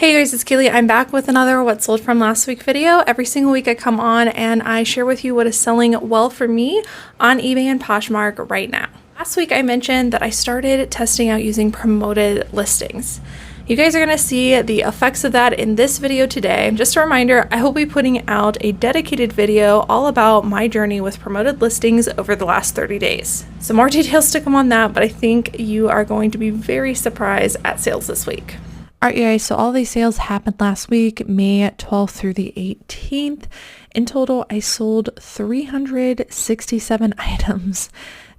Hey guys, it's Cayley. I'm back with another What Sold From Last Week video. Every single week I come on and I share with you what is selling well for me on eBay and Poshmark right now. Last week I mentioned that I started testing out using promoted listings. You guys are going to see the effects of that in this video today. Just a reminder, I will be putting out a dedicated video all about my journey with promoted listings over the last 30 days. Some more details to come on that, but I think you are going to be very surprised at sales this week. Alright you guys, so all these sales happened last week, May 12th through the 18th. In total, I sold 367 items,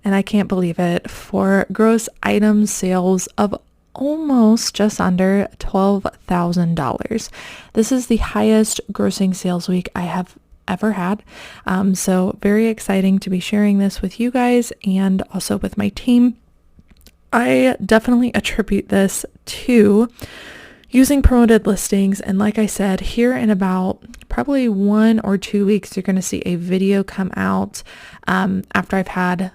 and I can't believe it, for gross item sales of almost just under $12,000. This is the highest grossing sales week I have ever had. So very exciting to be sharing this with you guys and also with my team. I definitely attribute this to using promoted listings, and like I said, here in about probably 1 or 2 weeks, you're going to see a video come out after I've had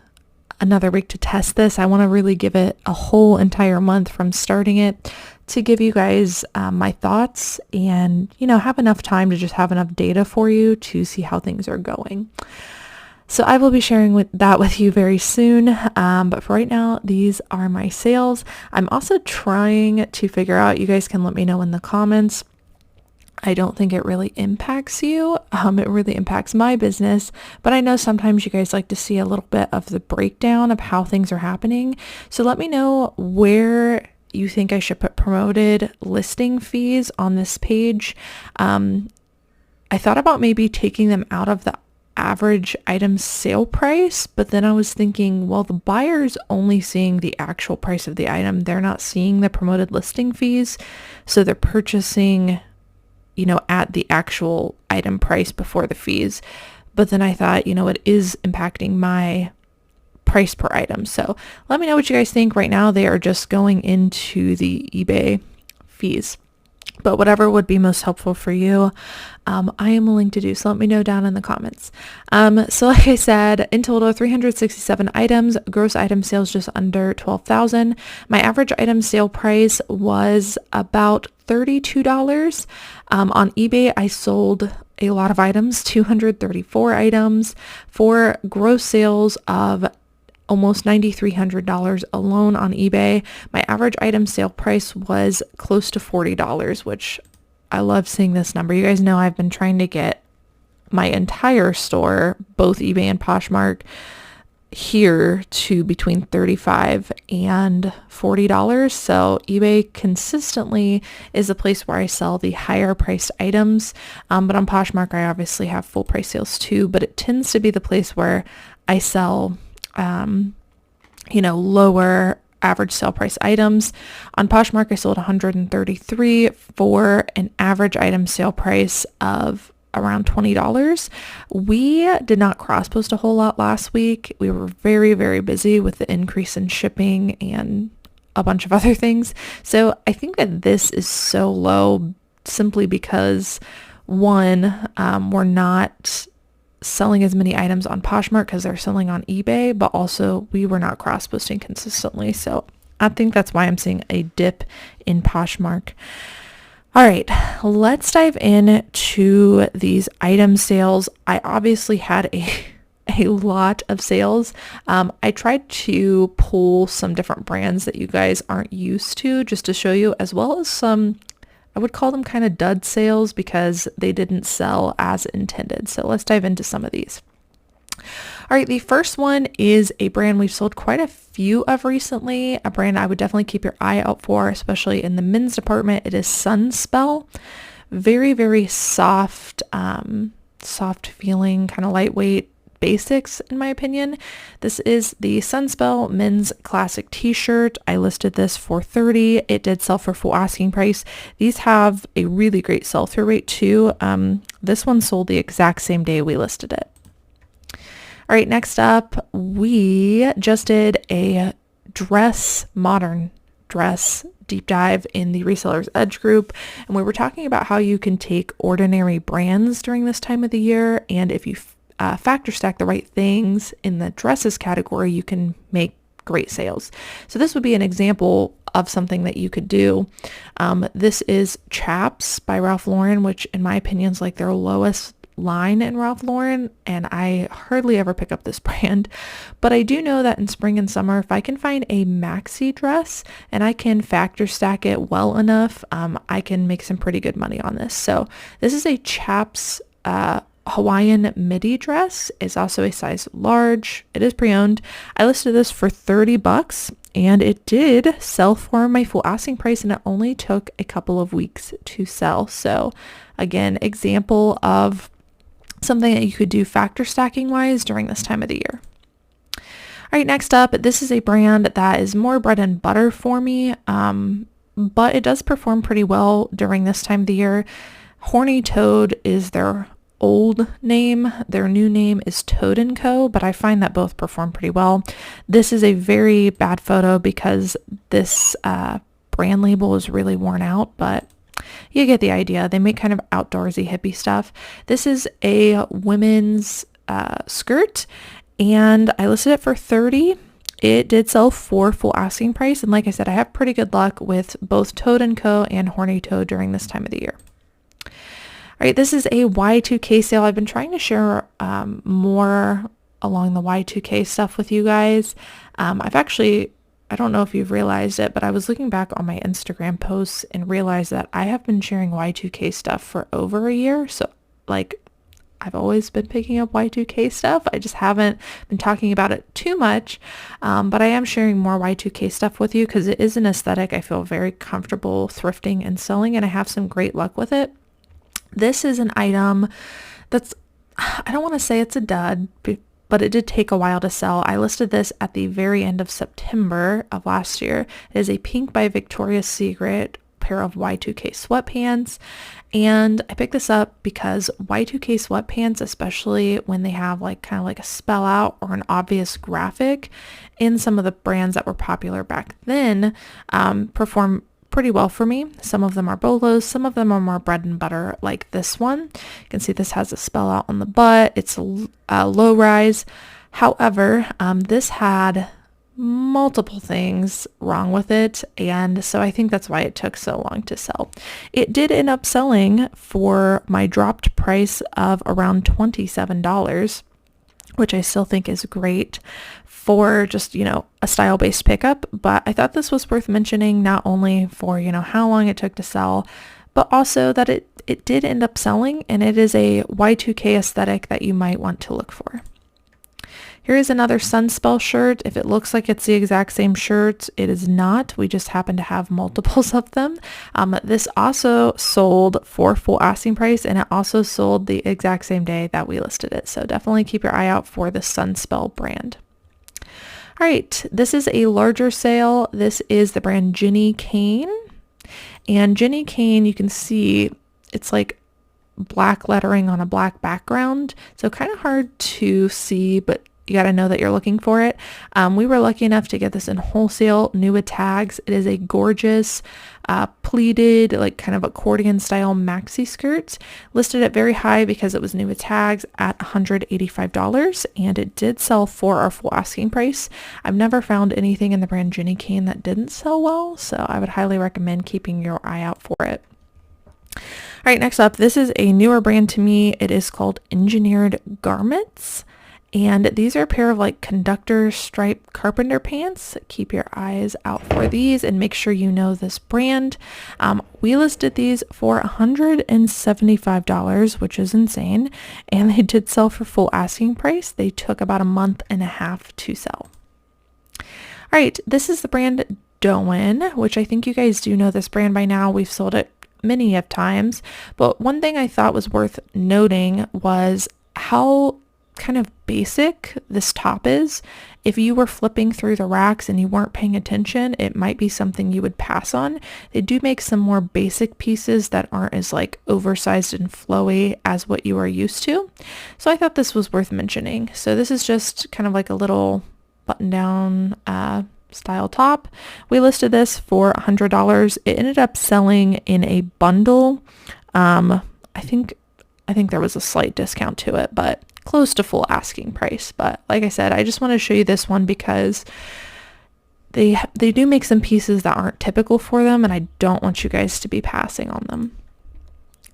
another week to test this. I want to really give it a whole entire month from starting it to give you guys my thoughts and, have enough time to just have enough data for you to see how things are going. So I will be sharing that with you very soon, but for right now, these are my sales. I'm also trying to figure out, you guys can let me know in the comments, I don't think it really impacts you. It really impacts my business, but I know sometimes you guys like to see a little bit of the breakdown of how things are happening. So let me know where you think I should put promoted listing fees on this page. I thought about maybe taking them out of the average item sale price, but then I was thinking, well, the buyer's only seeing the actual price of the item. They're not seeing the promoted listing fees. So they're purchasing, at the actual item price before the fees. But then I thought, it is impacting my price per item. So let me know what you guys think. Right now, they are just going into the eBay fees. But whatever would be most helpful for you, I am willing to do. So let me know down in the comments. So like I said, in total, 367 items, gross item sales just under 12,000. My average item sale price was about $32. On eBay, I sold a lot of items, 234 items, for gross sales of almost $9,300 alone on eBay. My average item sale price was close to $40, which I love seeing this number. You guys know I've been trying to get my entire store, both eBay and Poshmark, here to between $35 and $40. So eBay consistently is a place where I sell the higher priced items. But on Poshmark, I obviously have full price sales too, but it tends to be the place where I sell lower average sale price items. On Poshmark, I sold 133 for an average item sale price of around $20. We did not cross post a whole lot last week. We were very, very busy with the increase in shipping and a bunch of other things. So I think that this is so low simply because, one, we're not selling as many items on Poshmark because they're selling on eBay, but also we were not cross-posting consistently. So I think that's why I'm seeing a dip in Poshmark. All right, let's dive into these item sales. I obviously had a lot of sales. I tried to pull some different brands that you guys aren't used to just to show you, as well as some, I would call them kind of dud sales because they didn't sell as intended. So let's dive into some of these. All right, the first one is a brand we've sold quite a few of recently, a brand I would definitely keep your eye out for, especially in the men's department. It is Sunspell. Very, very soft, soft feeling, kind of lightweight basics in my opinion. This is the Sunspell men's classic t-shirt. I listed this for $30. It did sell for full asking price. These have a really great sell-through rate too. This one sold the exact same day we listed it. All right, next up, we just did a modern dress deep dive in the Resellers Edge group, and we were talking about how you can take ordinary brands during this time of the year, and if you factor stack the right things in the dresses category, you can make great sales. So this would be an example of something that you could do. This is Chaps by Ralph Lauren, which in my opinion is like their lowest line in Ralph Lauren, and I hardly ever pick up this brand, but I do know that in spring and summer, if I can find a maxi dress and I can factor stack it well enough, I can make some pretty good money on this. So this is a Chaps Hawaiian midi dress. It's also a size large. It is pre-owned. I listed this for $30 and it did sell for my full asking price, and it only took a couple of weeks to sell. So again, example of something that you could do factor stacking wise during this time of the year. All right, next up, this is a brand that is more bread and butter for me, but it does perform pretty well during this time of the year. Horny Toad is their old name. Their new name is Toad & Co., but I find that both perform pretty well. This is a very bad photo because this brand label is really worn out, but you get the idea. They make kind of outdoorsy hippie stuff. This is a women's skirt, and I listed it for $30. It did sell for full asking price, and like I said, I have pretty good luck with both Toad & Co. and Horny Toad during this time of the year. All right, this is a Y2K sale. I've been trying to share more along the Y2K stuff with you guys. I don't know if you've realized it, but I was looking back on my Instagram posts and realized that I have been sharing Y2K stuff for over a year. So like I've always been picking up Y2K stuff. I just haven't been talking about it too much. But I am sharing more Y2K stuff with you because it is an aesthetic I feel very comfortable thrifting and selling, and I have some great luck with it. This is an item that's, I don't want to say it's a dud, but it did take a while to sell. I listed this at the very end of September of last year. It is a pink by Victoria's Secret pair of Y2K sweatpants. And I picked this up because Y2K sweatpants, especially when they have like kind of like a spell out or an obvious graphic in some of the brands that were popular back then, perform pretty well for me. Some of them are bolos, some of them are more bread and butter like this one. You can see this has a spell out on the butt. It's a low rise. However, this had multiple things wrong with it, and so I think that's why it took so long to sell. It did end up selling for my dropped price of around $27, which I still think is great for just, a style-based pickup. But I thought this was worth mentioning, not only for, how long it took to sell, but also that it did end up selling, and it is a Y2K aesthetic that you might want to look for. Here is another Sunspell shirt. If it looks like it's the exact same shirt, it is not. We just happen to have multiples of them. This also sold for full asking price, and it also sold the exact same day that we listed it. So definitely keep your eye out for the Sunspell brand. All right, this is a larger sale. This is the brand Jenny Kane. And Jenny Kane, you can see it's like black lettering on a black background. So kind of hard to see, but you got to know that you're looking for it. We were lucky enough to get this in wholesale, new with tags. It is a gorgeous pleated, like kind of accordion style maxi skirt. Listed at very high because it was new with tags at $185, and it did sell for our full asking price. I've never found anything in the brand Jenny Kane that didn't sell well, so I would highly recommend keeping your eye out for it. All right, next up, this is a newer brand to me. It is called Engineered Garments. And these are a pair of like conductor stripe carpenter pants. Keep your eyes out for these and make sure you know this brand. We listed these for $175, which is insane. And they did sell for full asking price. They took about a month and a half to sell. All right, this is the brand Doen, which I think you guys do know this brand by now. We've sold it many of times. But one thing I thought was worth noting was how kind of basic this top is. If you were flipping through the racks and you weren't paying attention, it might be something you would pass on. They do make some more basic pieces that aren't as like oversized and flowy as what you are used to. So I thought this was worth mentioning. So this is just kind of like a little button down style top. We listed this for $100. It ended up selling in a bundle. I think there was a slight discount to it, but close to full asking price. But like I said, I just want to show you this one because they do make some pieces that aren't typical for them, and I don't want you guys to be passing on them.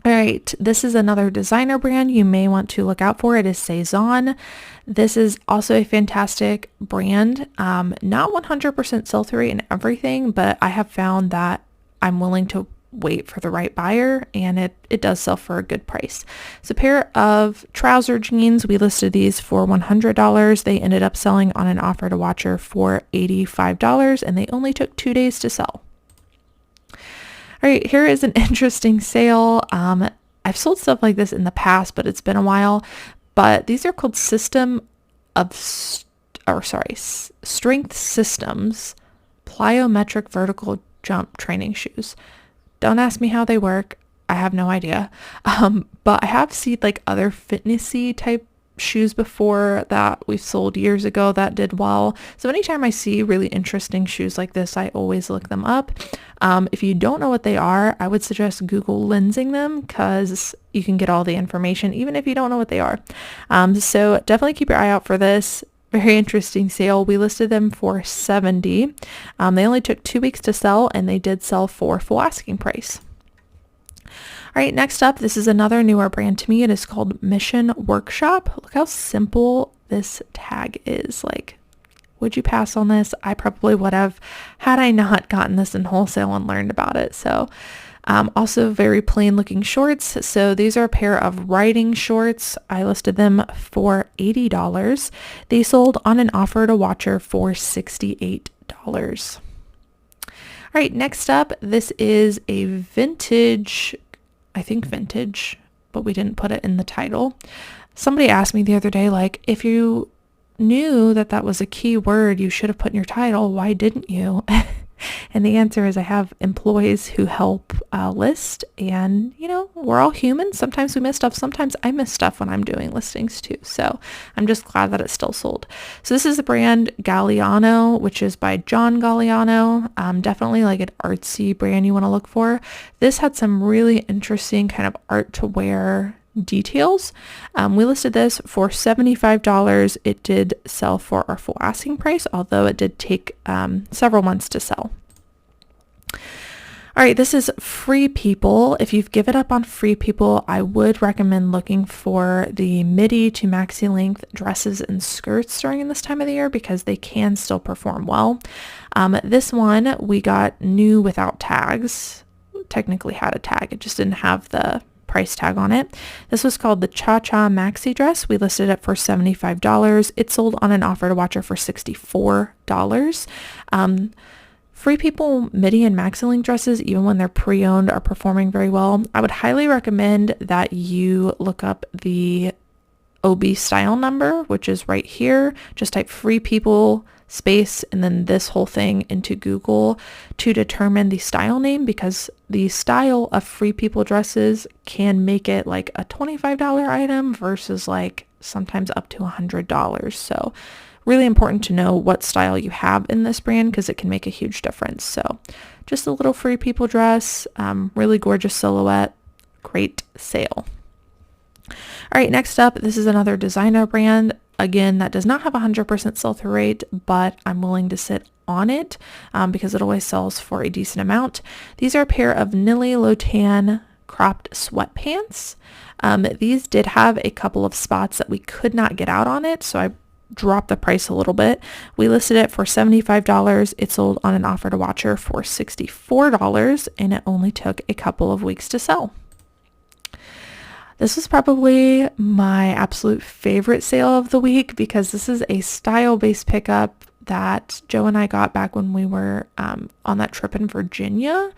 All right, this is another designer brand you may want to look out for. It is Saison. This is also a fantastic brand. Not 100% sell-through rate and everything, but I have found that I'm willing to wait for the right buyer, and it does sell for a good price. It's a pair of trouser jeans. We listed these for $100. They ended up selling on an offer to watcher for $85, and they only took 2 days to sell. All right, here is an interesting sale. I've sold stuff like this in the past, but it's been a while. But these are called Strength Systems plyometric vertical jump training shoes. Don't ask me how they work. I have no idea. But I have seen like other fitnessy type shoes before that we've sold years ago that did well. So anytime I see really interesting shoes like this, I always look them up. If you don't know what they are, I would suggest Google lensing them because you can get all the information even if you don't know what they are. So definitely keep your eye out for this. Very interesting sale. We listed them for $70. They only took 2 weeks to sell, and they did sell for full asking price. All right, next up, this is another newer brand to me. It is called Mission Workshop. Look how simple this tag is. Like, would you pass on this? I probably would have had I not gotten this in wholesale and learned about it. So also very plain looking shorts. So these are a pair of riding shorts. I listed them for $80. They sold on an offer to watcher for $68. All right, next up, this is a vintage, I think vintage, but we didn't put it in the title. Somebody asked me the other day, like, if you knew that that was a key word you should have put in your title, why didn't you? And the answer is I have employees who help list, and you know, we're all human. Sometimes we miss stuff. Sometimes I miss stuff when I'm doing listings too. So I'm just glad that it's still sold. So this is the brand Galliano, which is by John Galliano. Definitely like an artsy brand you want to look for. This had some really interesting kind of art to wear details. We listed this for $75. It did sell for our full asking price, although it did take several months to sell. All right, this is Free People. If you've given up on Free People, I would recommend looking for the midi to maxi length dresses and skirts during this time of the year because they can still perform well. This one we got new without tags. Technically had a tag, it just didn't have the price tag on it. This was called the Cha-Cha Maxi Dress. We listed it for $75. It sold on an offer to watcher for $64. Free People midi and maxi length dresses, even when they're pre-owned, are performing very well. I would highly recommend that you look up the OB style number, which is right here. Just type Free People space and then this whole thing into Google to determine the style name, because the style of Free People dresses can make it like a $25 item versus like sometimes up to $100. So really important to know what style you have in this brand because it can make a huge difference. So just a little Free People dress, really gorgeous silhouette, great sale. All right, next up, this is another designer brand. Again, that does not have 100% sell-through rate, but I'm willing to sit on it because it always sells for a decent amount. These are a pair of Nilly Lotan cropped sweatpants. These did have a couple of spots that we could not get out on it, so I dropped the price a little bit. We listed it for $75. It sold on an offer to watcher for $64, and it only took a couple of weeks to sell. This was probably my absolute favorite sale of the week because this is a style-based pickup that Joe and I got back when we were on that trip in Virginia.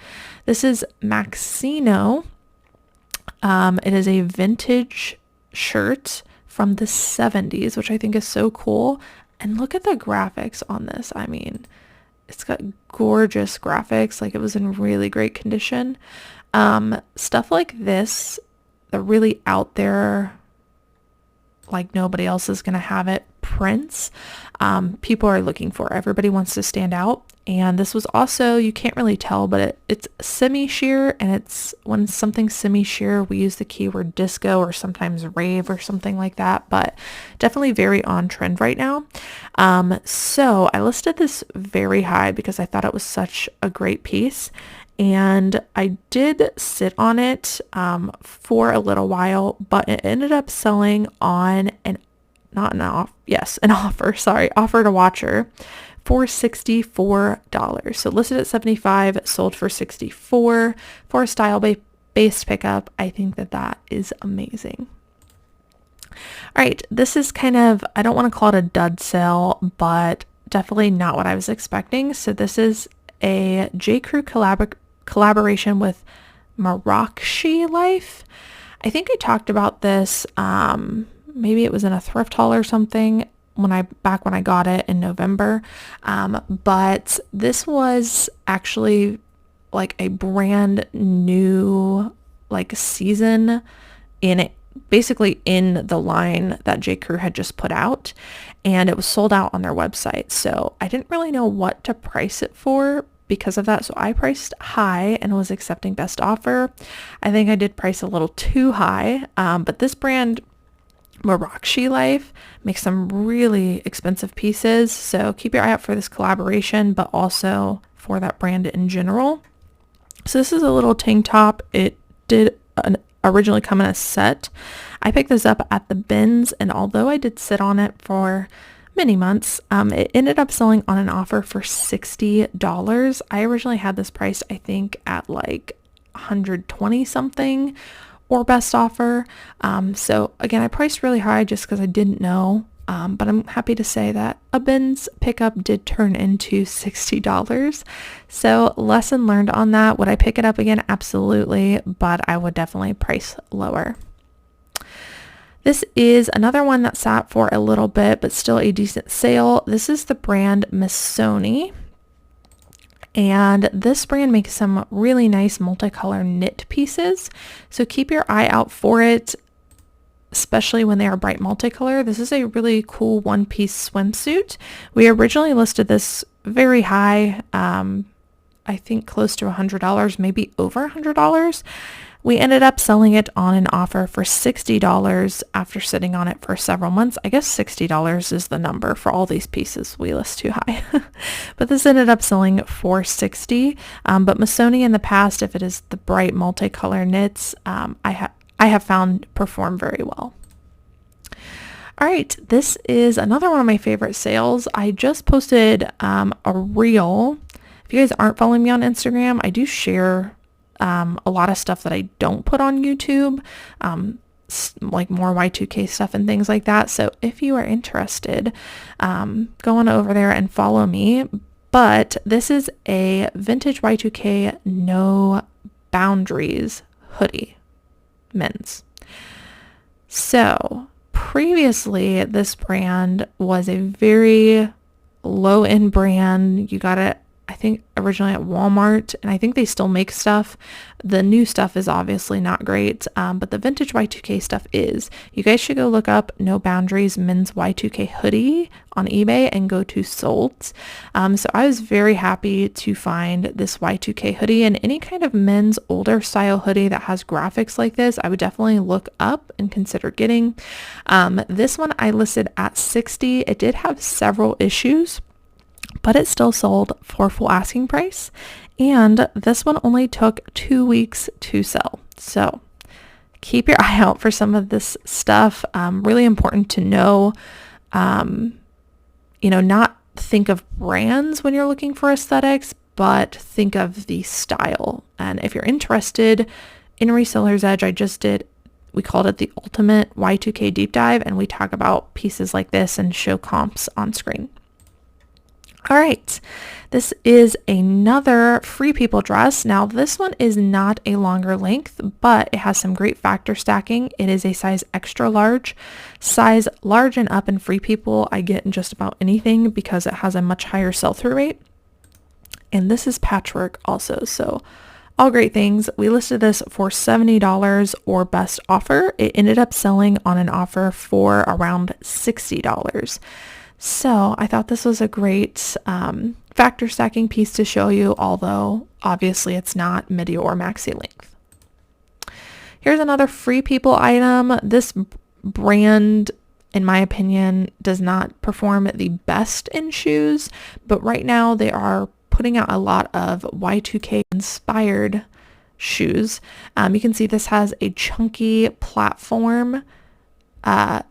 This is Maxino. It is a vintage shirt from the 70s, which I think is so cool. And look at the graphics on this. I mean, it's got gorgeous graphics. Like, it was in really great condition. Stuff like this, they're really out there. Like, nobody else is going to have it. prints people are looking for. Everybody wants to stand out. And this was also, you can't really tell, but it's semi-sheer, and it's when something's semi-sheer, we use the keyword disco or sometimes rave or something like that, but definitely very on trend right now. So I listed this very high because I thought it was such a great piece. And I did sit on it for a little while, but it ended up selling on an offer to watcher for $64. So listed at $75, sold for $64 for a style-based pickup. I think that is amazing. All right, this is kind of, I don't want to call it a dud sale, but definitely not what I was expecting. So this is a J. Crew collaboration with Marrakchi Life. I think I talked about this, maybe it was in a thrift haul or something when I got it in November. But this was actually like a brand new like season in it, basically in the line that J. Crew had just put out, and it was sold out on their website. So I didn't really know what to price it for because of that. So I priced high and was accepting best offer. I think I did price a little too high, but this brand, Marrakchi Life, makes some really expensive pieces. So keep your eye out for this collaboration, but also for that brand in general. So this is a little tank top. It did originally come in a set. I picked this up at the bins, and although I did sit on it for many months, it ended up selling on an offer for $60. I originally had this priced, I think, at like 120 something or best offer. So again, I priced really high just because I didn't know. But I'm happy to say that a bins pickup did turn into $60. So lesson learned on that. Would I pick it up again? Absolutely. But I would definitely price lower. This is another one that sat for a little bit, but still a decent sale. This is the brand Missoni. And this brand makes some really nice multicolor knit pieces. So keep your eye out for it, especially when they are bright multicolor. This is a really cool one-piece swimsuit. We originally listed this very high, I think close to $100, maybe over $100. We ended up selling it on an offer for $60 after sitting on it for several months. I guess $60 is the number for all these pieces we list too high. But this ended up selling for $60. But Missoni in the past, if it is the bright multicolor knits, I have found perform very well. All right, this is another one of my favorite sales. I just posted a reel. If you guys aren't following me on Instagram, I do share a lot of stuff that I don't put on YouTube, like more Y2K stuff and things like that. So if you are interested, go on over there and follow me. But this is a vintage Y2K no boundaries hoodie, men's. So previously this brand was a very low end brand. You got it, I think, originally at Walmart, and I think they still make stuff. The new stuff is obviously not great, but the vintage Y2K stuff is. You guys should go look up No Boundaries men's Y2K hoodie on eBay and go to sold. So I was very happy to find this Y2K hoodie, and any kind of men's older style hoodie that has graphics like this, I would definitely look up and consider getting. This one I listed at $60. It did have several issues, but it still sold for full asking price. And this one only took 2 weeks to sell. So keep your eye out for some of this stuff. Really important to know, not think of brands when you're looking for aesthetics, but think of the style. And if you're interested in Reseller's Edge, we called it the ultimate Y2K deep dive, and we talk about pieces like this and show comps on screen. All right, this is another Free People dress. Now this one is not a longer length, but it has some great factor stacking. It is a size extra large. Size large and up in Free People I get in just about anything because it has a much higher sell-through rate. And this is patchwork also, so All great things. We listed this for $70 or best offer. It ended up selling on an offer for around $60. So I thought this was a great factor stacking piece to show you, although obviously it's not midi or maxi length. Here's another Free People item. This brand, in my opinion, does not perform the best in shoes, but right now they are putting out a lot of Y2K inspired shoes. You can see this has a chunky platform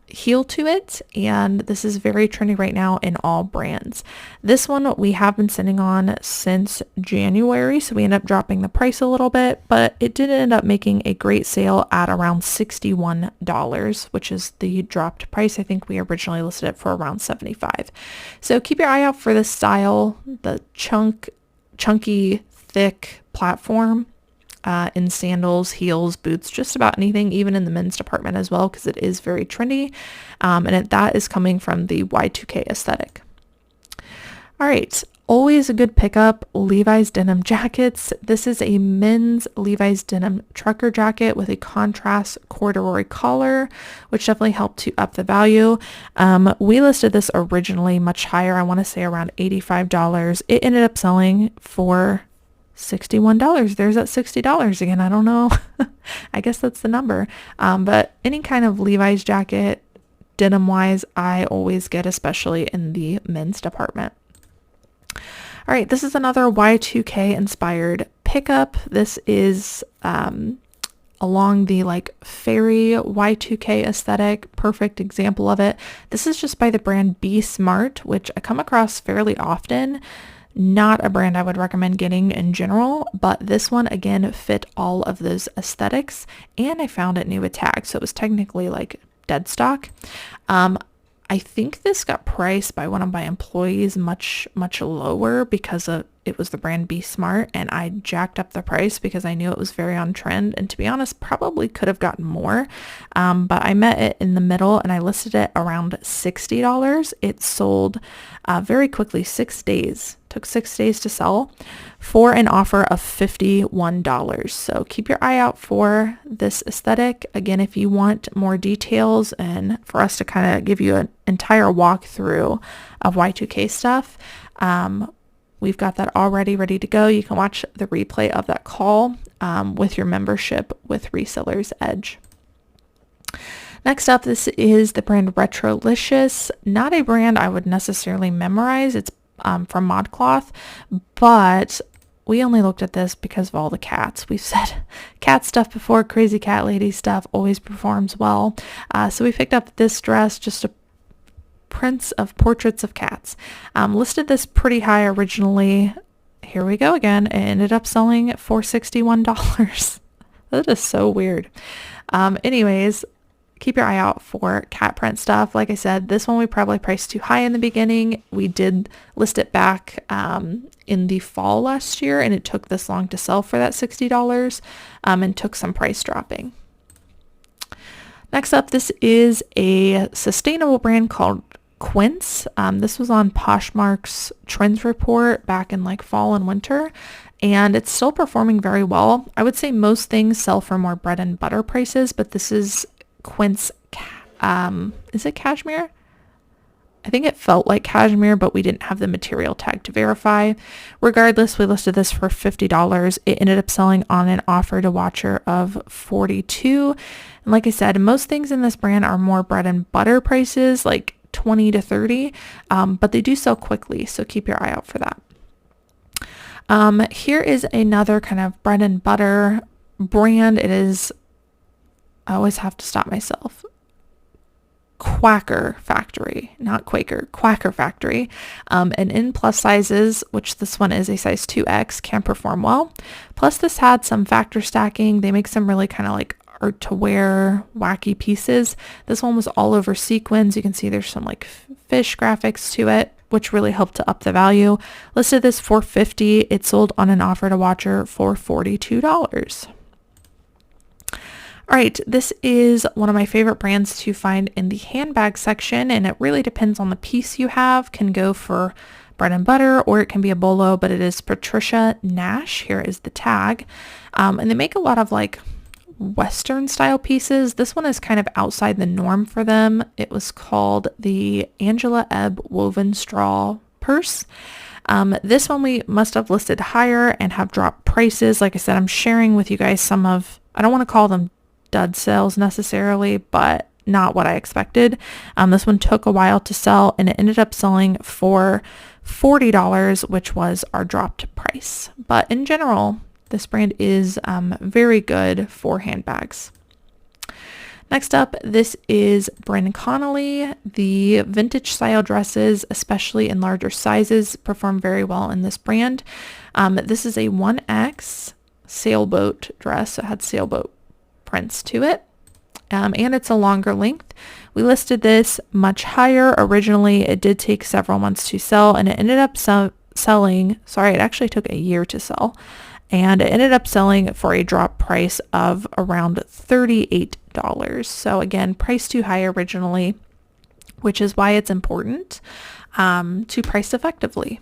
heel to it, and this is very trendy right now in all brands. This one we have been sitting on since January, so we ended up dropping the price a little bit, but it did end up making a great sale at around $61, which is the dropped price. I think we originally listed it for around $75. So keep your eye out for this style, the chunky, thick platform. In sandals, heels, boots, just about anything, even in the men's department as well, because it is very trendy. That is coming from the Y2K aesthetic. All right, always a good pickup, Levi's denim jackets. This is a men's Levi's denim trucker jacket with a contrast corduroy collar, which definitely helped to up the value. We listed this originally much higher, I want to say around $85. It ended up selling for $61. There's that $60 again. I don't know. I guess that's the number. But any kind of Levi's jacket, denim wise, I always get, especially in the men's department. All right, this is another Y2K inspired pickup. This is along the like fairy Y2K aesthetic, perfect example of it. This is just by the brand Be Smart, which I come across fairly often. Not a brand I would recommend getting in general, but this one again fit all of those aesthetics, and I found it new with tags, so it was technically like dead stock. I think this got priced by one of my employees much lower because it was the brand Be Smart, and I jacked up the price because I knew it was very on trend, and to be honest, probably could have gotten more, but I met it in the middle and I listed it around $60. It sold very quickly, 6 days. Took 6 days to sell for an offer of $51. So keep your eye out for this aesthetic. Again, if you want more details and for us to kind of give you an entire walkthrough of Y2K stuff, we've got that already ready to go. You can watch the replay of that call with your membership with Reseller's Edge. Next up, this is the brand Retrolicious. Not a brand I would necessarily memorize. It's from ModCloth, but we only looked at this because of all the cats. We've said cat stuff before, crazy cat lady stuff always performs well. So we picked up this dress, just a prints of portraits of cats. Listed this pretty high originally. Here we go again. It ended up selling for $61. That is so weird. Anyways, keep your eye out for cat print stuff. Like I said, this one we probably priced too high in the beginning. We did list it back in the fall last year, and it took this long to sell for that $60 and took some price dropping. Next up, this is a sustainable brand called Quince. This was on Poshmark's trends report back in like fall and winter, and it's still performing very well. I would say most things sell for more bread and butter prices, but this is Quince, is it cashmere? I think it felt like cashmere, but we didn't have the material tag to verify. Regardless, we listed this for $50. It ended up selling on an offer to watcher of $42. And like I said, most things in this brand are more bread and butter prices, like $20 to $30, but they do sell quickly, so keep your eye out for that. Here is another kind of bread and butter brand. It is, I always have to stop myself, Quaker Factory, not Quaker, Quaker Factory. And in plus sizes, which this one is a size 2X, can perform well. Plus this had some factor stacking. They make some really kind of like art to wear wacky pieces. This one was all over sequins. You can see there's some like fish graphics to it, which really helped to up the value. Listed this for $50. It sold on an offer to watcher for $42. All right, this is one of my favorite brands to find in the handbag section, and it really depends on the piece you have. Can go for bread and butter, or it can be a bolo, but it is Patricia Nash. Here is the tag. And they make a lot of like Western style pieces. This one is kind of outside the norm for them. It was called the Angela Ebb Woven Straw Purse. This one we must have listed higher and have dropped prices. Like I said, I'm sharing with you guys some of, I don't want to call them dud sales necessarily, but not what I expected. This one took a while to sell, and it ended up selling for $40, which was our dropped price. But in general, this brand is very good for handbags. Next up, this is Bryn Connolly. The vintage style dresses, especially in larger sizes, perform very well in this brand. This is a 1X sailboat dress. So it had sailboat prints to it. And it's a longer length. We listed this much higher. Originally, it did take several months to sell, and it ended up selling, sorry, it actually took a year to sell, and it ended up selling for a drop price of around $38. So again, priced too high originally, which is why it's important to price effectively.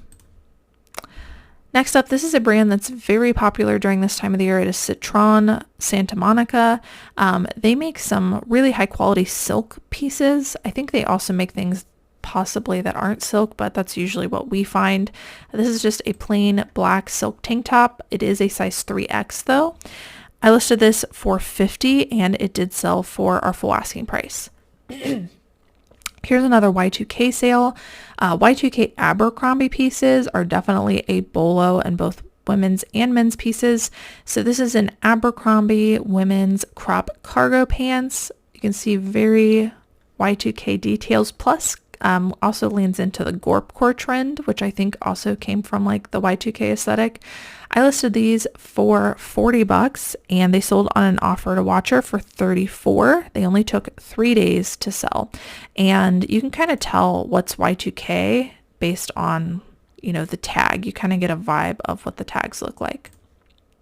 Next up, this is a brand that's very popular during this time of the year. It is Citron Santa Monica. They make some really high quality silk pieces. I think they also make things possibly that aren't silk, but that's usually what we find. This is just a plain black silk tank top. It is a size 3X though. I listed this for $50 and it did sell for our full asking price. Here's another Y2K sale. Y2K Abercrombie pieces are definitely a bolo in both women's and men's pieces. So this is an Abercrombie women's crop cargo pants. You can see very Y2K details, plus also leans into the Gorpcore trend, which I think also came from like the Y2K aesthetic. I listed these for $40 and they sold on an offer to watcher for $34. They only took 3 days to sell. And you can kind of tell what's Y2K based on, you know, the tag. You kind of get a vibe of what the tags look like.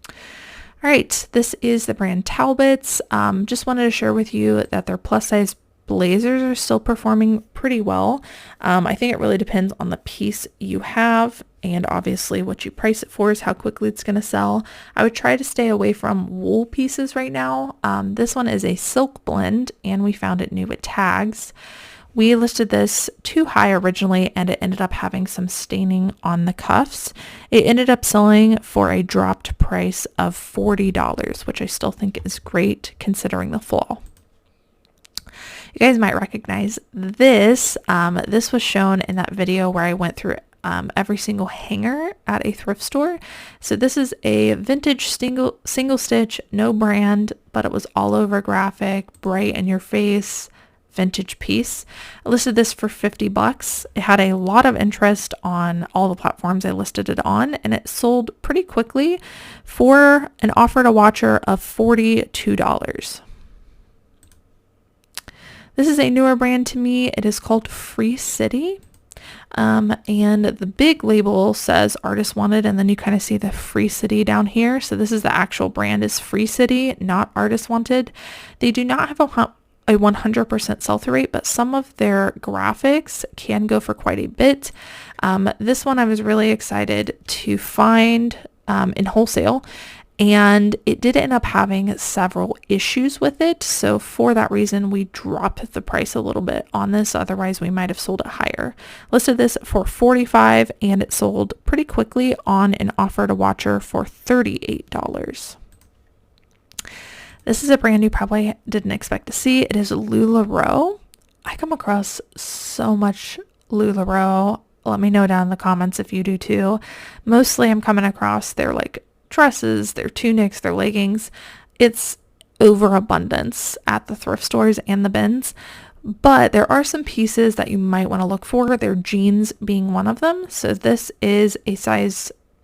All right, this is the brand Talbots. Just wanted to share with you that their plus size blazers are still performing pretty well. I think it really depends on the piece you have, and obviously what you price it for is how quickly it's going to sell. I would try to stay away from wool pieces right now. This one is a silk blend and we found it new with tags. We listed this too high originally and it ended up having some staining on the cuffs. It ended up selling for a dropped price of $40, which I still think is great considering the fall. You guys might recognize this. This was shown in that video where I went through every single hanger at a thrift store. So this is a vintage single stitch, no brand, but it was all over graphic, bright in your face, vintage piece. I listed this for $50. It had a lot of interest on all the platforms I listed it on, and it sold pretty quickly for an offer to watcher of $42. This is a newer brand to me. It is called Free City. And the big label says artist wanted, and then you kind of see the Free City down here. So this is the actual brand is Free City, not artist wanted. They do not have a 100% sell-through rate, but some of their graphics can go for quite a bit. This one I was really excited to find in wholesale, and it did end up having several issues with it. So for that reason, we dropped the price a little bit on this. Otherwise, we might have sold it higher. Listed this for $45 and it sold pretty quickly on an offer to watcher for $38. This is a brand you probably didn't expect to see. It is LuLaRoe. I come across so much LuLaRoe. Let me know down in the comments if you do too. Mostly I'm coming across their like dresses, their tunics, their leggings. It's overabundance at the thrift stores and the bins, but there are some pieces that you might want to look for, their jeans being one of them. So this is a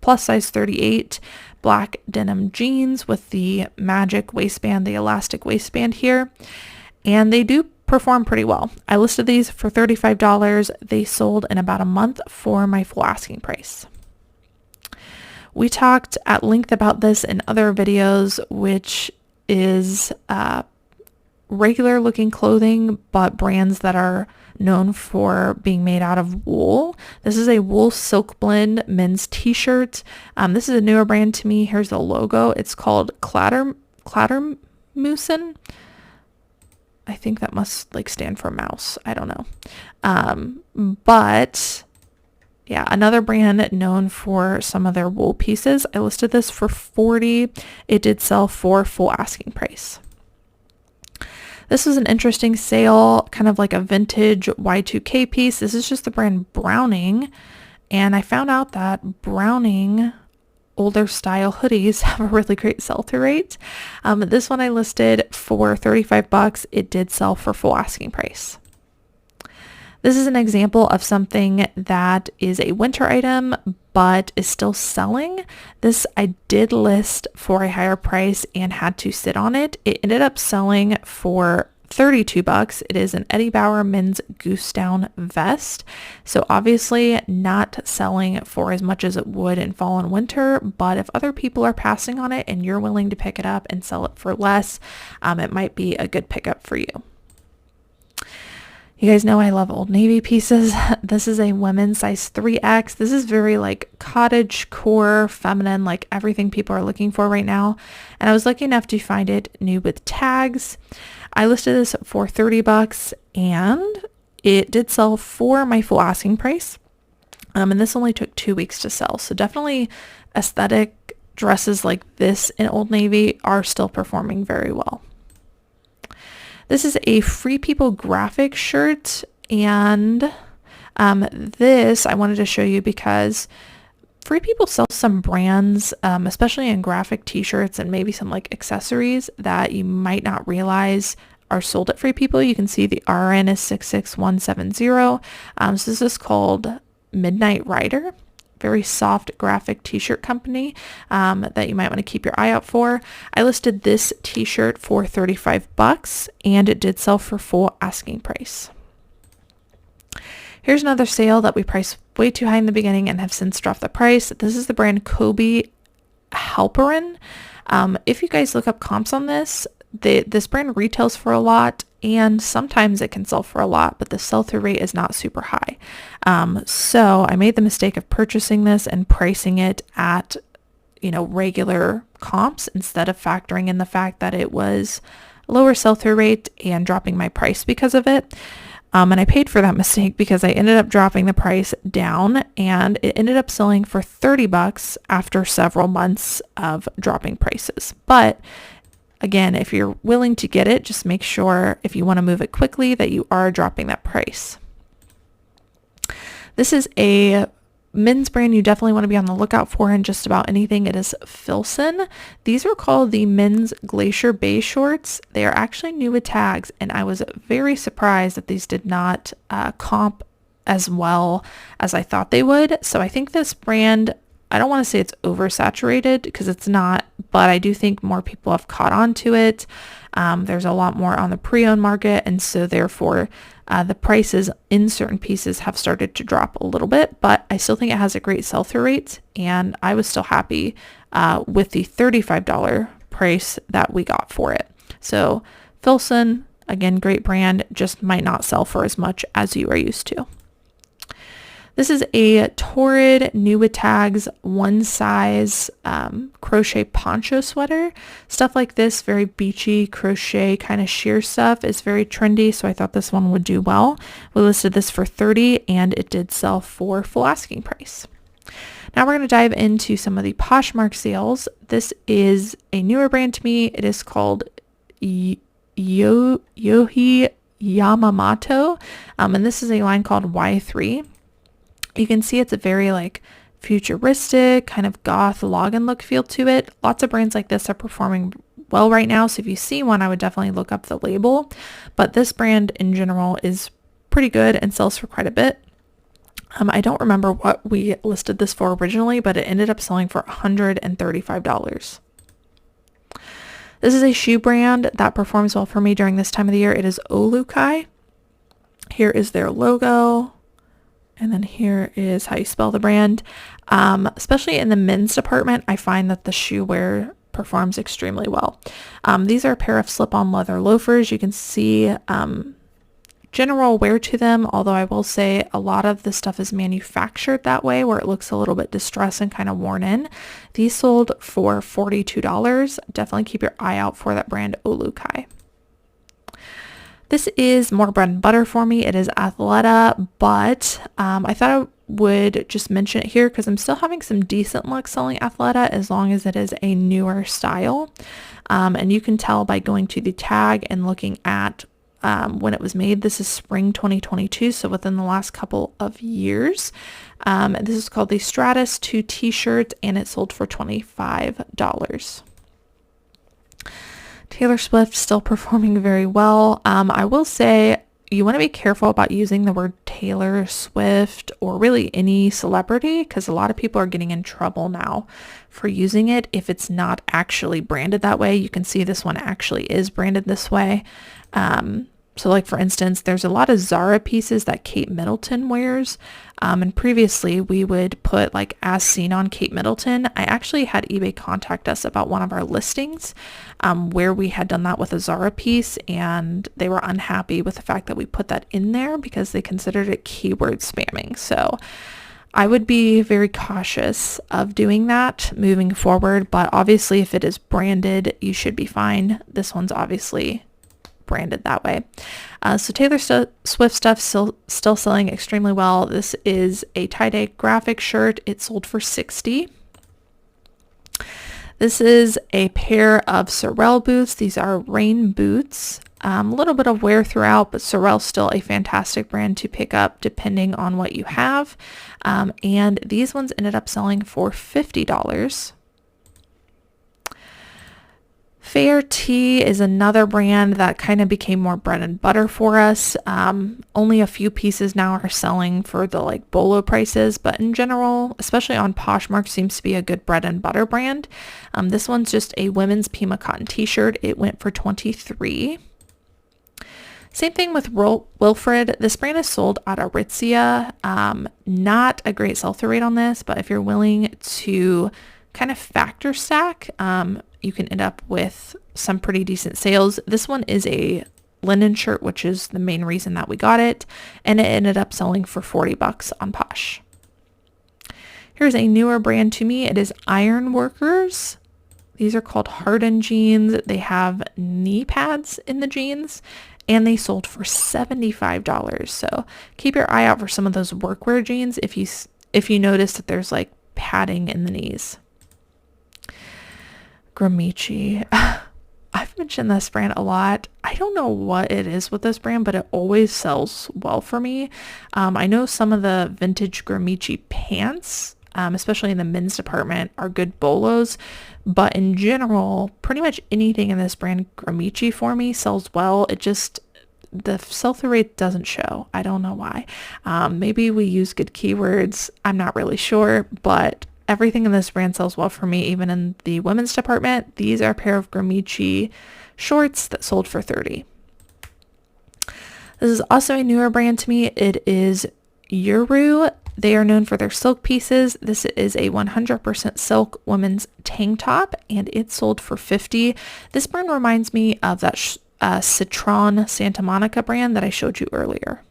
plus size 38 black denim jeans with the magic waistband, the elastic waistband here, and they do perform pretty well. I listed these for $35. They sold in about a month for my full asking price. We talked at length about this in other videos, which is regular looking clothing, but brands that are known for being made out of wool. This is a wool silk blend men's t-shirt. This is a newer brand to me. Here's the logo. It's called Clattermoussen. I think that must like stand for mouse. I don't know. But yeah, another brand known for some of their wool pieces. I listed this for $40. It did sell for full asking price. This was an interesting sale, kind of like a vintage Y2K piece. This is just the brand Browning. And I found out that Browning older style hoodies have a really great sell-through rate. This one I listed for $35. It did sell for full asking price. This is an example of something that is a winter item, but is still selling. This I did list for a higher price and had to sit on it. It ended up selling for $32. It is an Eddie Bauer men's goose down vest. So obviously not selling for as much as it would in fall and winter, but if other people are passing on it and you're willing to pick it up and sell it for less, it might be a good pickup for you. You guys know I love Old Navy pieces. This is a women's size 3X. This is very like cottage core, feminine, like everything people are looking for right now. And I was lucky enough to find it new with tags. I listed this for $30 and it did sell for my full asking price. And this only took 2 weeks to sell. So definitely aesthetic dresses like this in Old Navy are still performing very well. This is a Free People graphic shirt, and this I wanted to show you because Free People sell some brands, especially in graphic t-shirts and maybe some like accessories that you might not realize are sold at Free People. You can see the RN is 66170. So this is called Midnight Rider. Very soft graphic t-shirt company that you might want to keep your eye out for. I listed this t-shirt for $35 and it did sell for full asking price. Here's another sale that we priced way too high in the beginning and have since dropped the price. This is the brand Kobe Halperin. If you guys look up comps on this, this brand retails for a lot and sometimes it can sell for a lot, but the sell-through rate is not super high. So I made the mistake of purchasing this and pricing it at, regular comps instead of factoring in the fact that it was a lower sell-through rate and dropping my price because of it. And I paid for that mistake because I ended up dropping the price down and it ended up selling for $30 after several months of dropping prices. But again, if you're willing to get it, just make sure if you want to move it quickly that you are dropping that price. This is a men's brand you definitely want to be on the lookout for in just about anything. It is Filson. These are called the men's Glacier Bay shorts. They are actually new with tags, and I was very surprised that these did not comp as well as I thought they would. So I think this brand, I don't want to say it's oversaturated because it's not, but I do think more people have caught on to it. There's a lot more on the pre-owned market, and so therefore the prices in certain pieces have started to drop a little bit, but I still think it has a great sell-through rate, and I was still happy with the $35 price that we got for it. So Filson, again, great brand, just might not sell for as much as you are used to. This is a Torrid new with tags, one size crochet poncho sweater. Stuff like this, very beachy crochet kind of sheer stuff is very trendy, so I thought this one would do well. We listed this for $30 and it did sell for full asking price. Now we're going to dive into some of the Poshmark sales. This is a newer brand to me. It is called Yohi Yamamoto, and this is a line called Y3. You can see it's a very like futuristic kind of goth login look feel to it. Lots of brands like this are performing well right now. So if you see one, I would definitely look up the label, but this brand in general is pretty good and sells for quite a bit. I don't remember what we listed this for originally, but it ended up selling for $135. This is a shoe brand that performs well for me during this time of the year. It is Olukai. Here is their logo. And then here is how you spell the brand. Especially in the men's department, I find that the shoe wear performs extremely well. These are a pair of slip-on leather loafers. You can see general wear to them, although I will say a lot of the stuff is manufactured that way where it looks a little bit distressed and kind of worn in. These sold for $42. Definitely keep your eye out for that brand Olukai. This is more bread and butter for me. It is Athleta, but I thought I would just mention it here because I'm still having some decent luck selling Athleta as long as it is a newer style. And you can tell by going to the tag and looking at when it was made. This is spring 2022, so within the last couple of years. This is called the Stratus 2 t-shirt, and it sold for $25. Taylor Swift still performing very well. I will say you want to be careful about using the word Taylor Swift or really any celebrity, because a lot of people are getting in trouble now for using it if it's not actually branded that way. You can see this one actually is branded this way. So like for instance, there's a lot of Zara pieces that Kate Middleton wears. And previously we would put like as seen on Kate Middleton. I actually had eBay contact us about one of our listings where we had done that with a Zara piece, and they were unhappy with the fact that we put that in there because they considered it keyword spamming. So I would be very cautious of doing that moving forward, but obviously if it is branded, you should be fine. This one's obviously branded that way. So Taylor Swift stuff still selling extremely well. This is a tie-dye graphic shirt. It sold for $60. This is a pair of Sorel boots. These are rain boots. A little bit of wear throughout, but Sorel's still a fantastic brand to pick up depending on what you have. And these ones ended up selling for $50. Fair Tea is another brand that kind of became more bread and butter for us. Only a few pieces now are selling for the like bolo prices, but in general, especially on Poshmark, seems to be a good bread and butter brand. This one's just a women's Pima cotton t-shirt. It went for $23. Same thing with Wilfred. This brand is sold at Aritzia. Not a great sell-through rate on this, but if you're willing to kind of factor stack, you can end up with some pretty decent sales. This one is a linen shirt, which is the main reason that we got it, and it ended up selling for $40 on Posh. Here's a newer brand to me. It is Ironworkers. These are called Harden jeans. They have knee pads in the jeans, and they sold for $75. So keep your eye out for some of those workwear jeans if you notice that there's like padding in the knees. Gramici. I've mentioned this brand a lot. I don't know what it is with this brand, but it always sells well for me. I know some of the vintage Gramici pants, especially in the men's department, are good bolos, but in general, pretty much anything in this brand Gramici for me sells well. It just, the sell-through rate doesn't show. I don't know why. Maybe we use good keywords. I'm not really sure, but everything in this brand sells well for me, even in the women's department. These are a pair of Gramici shorts that sold for $30. This is also a newer brand to me. It is Yuru. They are known for their silk pieces. This is a 100% silk women's tank top, and it sold for $50. This brand reminds me of that Citron Santa Monica brand that I showed you earlier.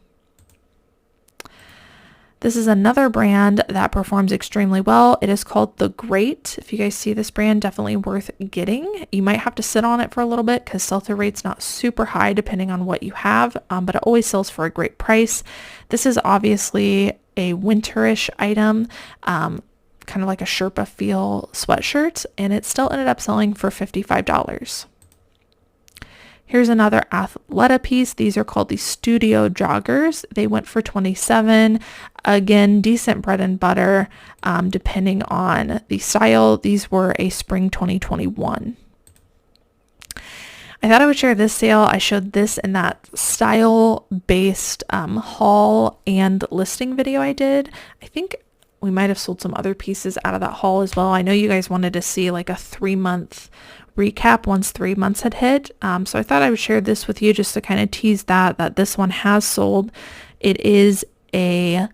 This is another brand that performs extremely well. It is called The Great. If you guys see this brand, definitely worth getting. You might have to sit on it for a little bit because sell-through rate's not super high depending on what you have, but it always sells for a great price. This is obviously a winterish item, kind of like a Sherpa feel sweatshirt, and it still ended up selling for $55. Here's another Athleta piece. These are called the Studio Joggers. They went for $27. Again, decent bread and butter, depending on the style. These were a spring 2021. I thought I would share this sale. I showed this in that style-based haul and listing video I did. I think we might have sold some other pieces out of that haul as well. I know you guys wanted to see like a 3-month recap once 3 months had hit. So I thought I would share this with you just to kind of tease that this one has sold. It is a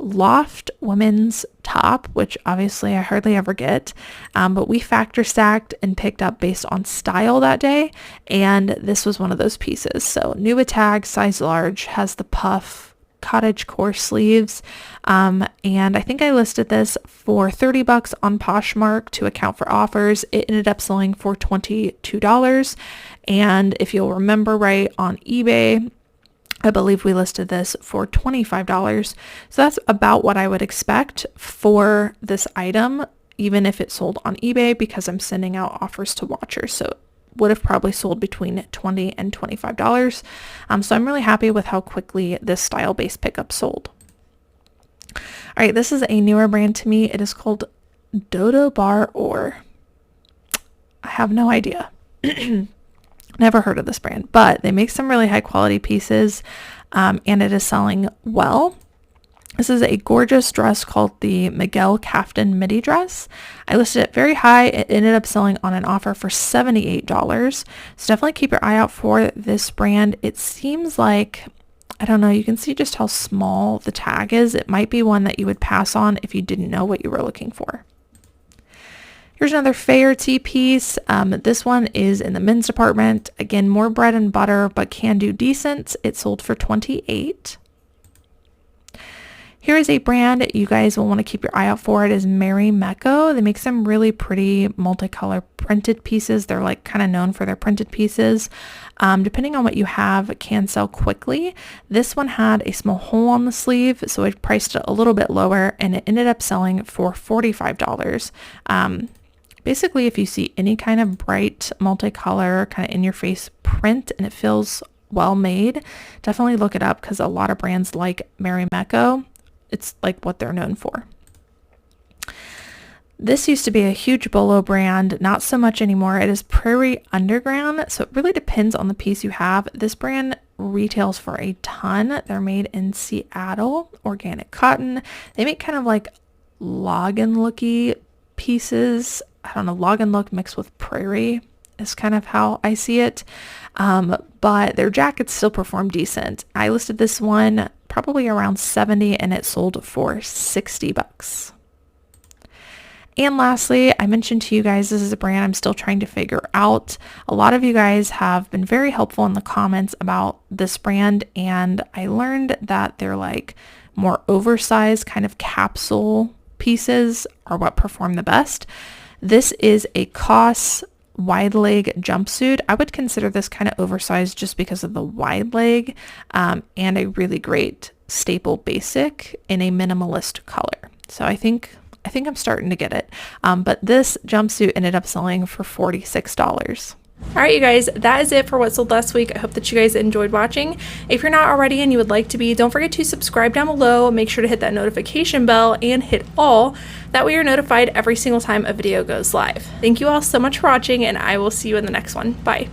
loft women's top, which obviously I hardly ever get, but we factor stacked and picked up based on style that day, and this was one of those pieces. So new tag, size large, has the puff cottage core sleeves, and I think I listed this for $30 on Poshmark to account for offers. It ended up selling for $22, and if you'll remember right, on eBay I believe we listed this for $25. So that's about what I would expect for this item, even if it sold on eBay, because I'm sending out offers to watchers. So it would have probably sold between $20 and $25. So I'm really happy with how quickly this style-based pickup sold. All right, this is a newer brand to me. It is called Dodo Bar Or. I have no idea. Never heard of this brand, but they make some really high quality pieces, and it is selling well. This is a gorgeous dress called the Miguel Kaftan midi dress. I listed it very high. It ended up selling on an offer for $78. So definitely keep your eye out for this brand. It seems like, I don't know, you can see just how small the tag is. It might be one that you would pass on if you didn't know what you were looking for. Here's another fair tee piece. This one is in the men's department. Again, more bread and butter, but can do decent. It sold for $28. Here is a brand you guys will want to keep your eye out for. It is Mary Mecco. They make some really pretty multicolor printed pieces. They're like kind of known for their printed pieces. Depending on what you have, it can sell quickly. This one had a small hole on the sleeve, so I priced it a little bit lower, and it ended up selling for $45. Basically, if you see any kind of bright multicolor kind of in your face print and it feels well made, definitely look it up, because a lot of brands like Mary Mecco, it's like what they're known for. This used to be a huge bolo brand, not so much anymore. It is Prairie Underground, so it really depends on the piece you have. This brand retails for a ton. They're made in Seattle, organic cotton. They make kind of like login-looky pieces. I don't know, log and look mixed with prairie is kind of how I see it. But their jackets still perform decent. I listed this one probably around $70 and it sold for $60. And lastly, I mentioned to you guys, this is a brand I'm still trying to figure out. A lot of you guys have been very helpful in the comments about this brand, and I learned that they're like more oversized kind of capsule pieces are what perform the best. This is a COS wide leg jumpsuit. I would consider this kind of oversized just because of the wide leg, and a really great staple basic in a minimalist color. So I think I'm starting to get it. But this jumpsuit ended up selling for $46. All right, you guys, that is it for what sold last week. I hope that you guys enjoyed watching. If you're not already and you would like to be, don't forget to subscribe down below. Make sure to hit that notification bell and hit all. That way you're notified every single time a video goes live. Thank you all so much for watching, and I will see you in the next one. Bye.